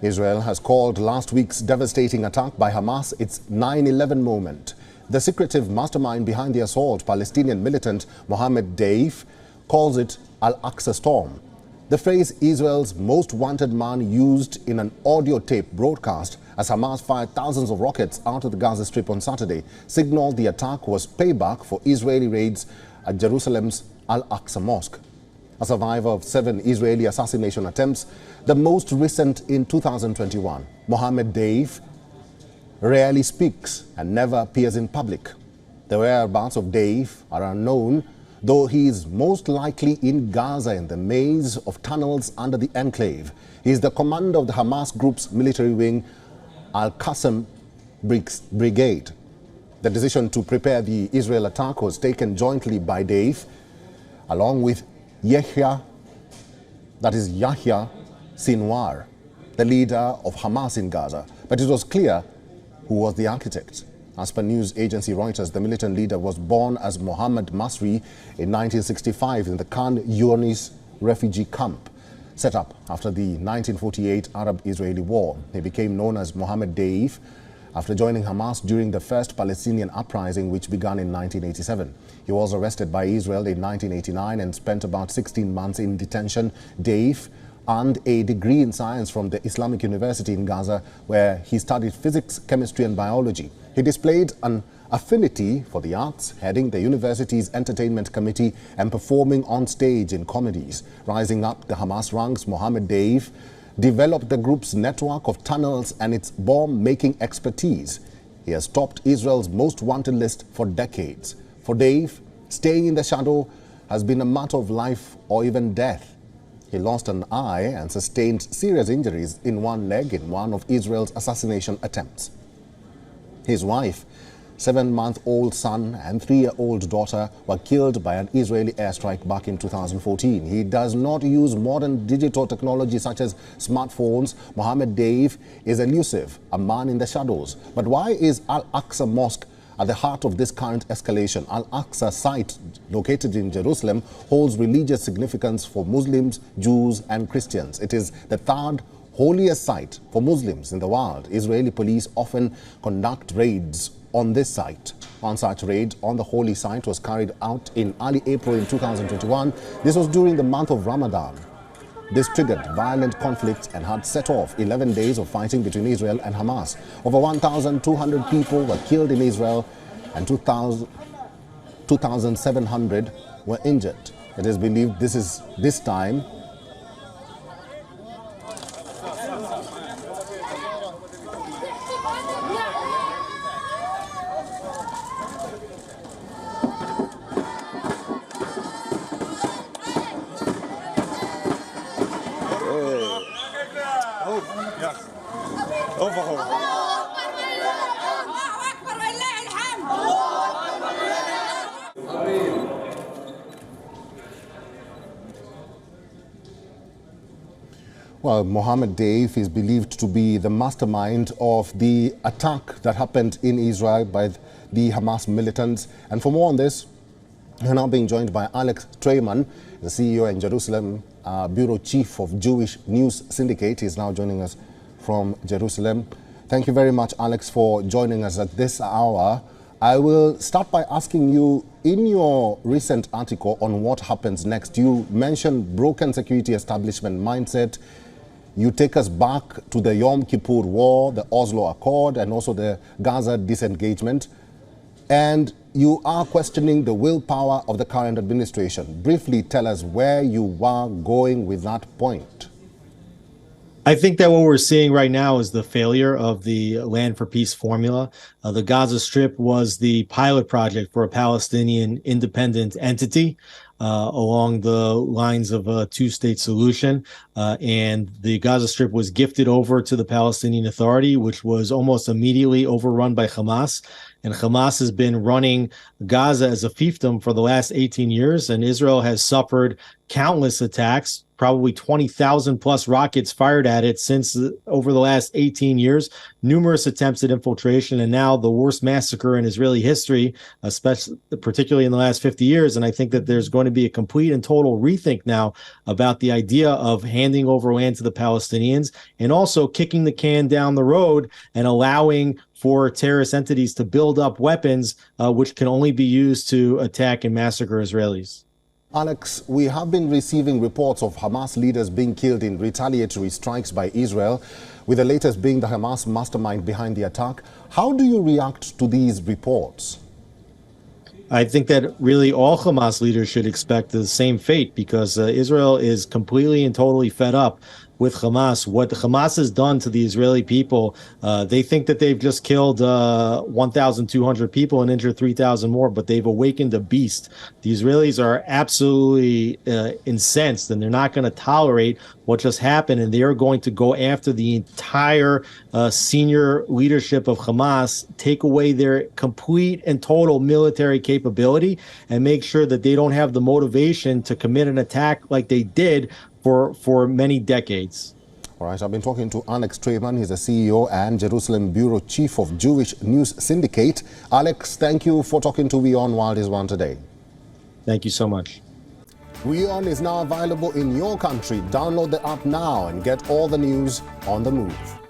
Israel has called last week's devastating attack by Hamas its 9/11 moment. The secretive mastermind behind the assault, Palestinian militant Mohammed Dief, calls it Al-Aqsa Storm. The phrase Israel's most wanted man used in an audio tape broadcast as Hamas fired thousands of rockets out of the Gaza Strip on Saturday signaled the attack was payback for Israeli raids at Jerusalem's Al-Aqsa Mosque. A survivor of 7 Israeli assassination attempts, the most recent in 2021, Mohammed Dief rarely speaks and never appears in public. The whereabouts of Dief are unknown, though he is most likely in Gaza in the maze of tunnels under the enclave. He is the commander of the Hamas group's military wing, Al-Qassam Brigade. The decision to prepare the Israel attack was taken jointly by Dief, along with Yahya Sinwar, the leader of Hamas in Gaza. But it was clear who was the architect. As per news agency Reuters, the militant leader was born as Mohammed Masri in 1965 in the Khan Yunis refugee camp, set up after the 1948 Arab-Israeli War. He became known as Mohammed Dief after joining Hamas during the first Palestinian uprising, which began in 1987. He was arrested by Israel in 1989 and spent about 16 months in detention. Dief earned a degree in science from the Islamic University in Gaza, where he studied physics, chemistry and biology. He displayed an affinity for the arts, heading the university's entertainment committee and performing on stage in comedies. Rising up the Hamas ranks, Mohammed Dief developed the group's network of tunnels and its bomb-making expertise. He has topped Israel's most wanted list for decades. For Dief, staying in the shadow has been a matter of life or even death. He lost an eye and sustained serious injuries in one leg in one of Israel's assassination attempts. His wife, 7-month-old son and 3-year-old daughter were killed by an Israeli airstrike back in 2014. He does not use modern digital technology such as smartphones. Mohammed Dief is elusive, a man in the shadows. But why is Al-Aqsa Mosque at the heart of this current escalation? Al-Aqsa site, located in Jerusalem, holds religious significance for Muslims, Jews and Christians. It is the third holiest site for Muslims in the world. Israeli police often conduct raids on this site. One such raid on the holy site was carried out in early April in 2021. This was during the month of Ramadan. This triggered violent conflicts and had set off 11 days of fighting between Israel and Hamas. Over 1,200 people were killed in Israel and 2,700 were injured. It is believed this time Well, Mohammed Dief is believed to be the mastermind of the attack that happened in Israel by the Hamas militants. And for more on this, we're now being joined by Alex Treyman, the CEO and Jerusalem Bureau Chief of Jewish News Syndicate. He's now joining us from Jerusalem. Thank you very much, Alex, for joining us at this hour. I will start by asking you, in your recent article on what happens next, you mentioned broken security establishment mindset. You take us back to the Yom Kippur War, the Oslo Accord, and also the Gaza disengagement. And you are questioning the willpower of the current administration. Briefly tell us where you are going with that point. I think that what we're seeing right now is the failure of the Land for Peace formula. The Gaza Strip was the pilot project for a Palestinian independent entity along the lines of a two-state solution. And the Gaza Strip was gifted over to the Palestinian Authority, which was almost immediately overrun by Hamas. And Hamas has been running Gaza as a fiefdom for the last 18 years, and Israel has suffered countless attacks, probably 20,000 plus rockets fired at it since over the last 18 years, numerous attempts at infiltration, and now the worst massacre in Israeli history, especially particularly in the last 50 years. And I think that there's going to be a complete and total rethink now about the idea of handing over land to the Palestinians and also kicking the can down the road and allowing for terrorist entities to build up weapons which can only be used to attack and massacre Israelis. Alex, we have been receiving reports of Hamas leaders being killed in retaliatory strikes by Israel, with the latest being the Hamas mastermind behind the attack. How do you react to these reports? I think that really all Hamas leaders should expect the same fate, because Israel is completely and totally fed up with Hamas. What Hamas has done to the Israeli people, they think that they've just killed 1,200 people and injured 3,000 more, but they've awakened a beast. The Israelis are absolutely incensed, and they're not going to tolerate what just happened, and they are going to go after the entire senior leadership of Hamas, take away their complete and total military capability, and make sure that they don't have the motivation to commit an attack like they did for many decades. All right, I've been talking to Alex Trayman. He's the CEO and Jerusalem Bureau Chief of Jewish News Syndicate. Alex, thank you for talking to WION World is One today. Thank you so much. WION is now available in your country. Download the app now and get all the news on the move.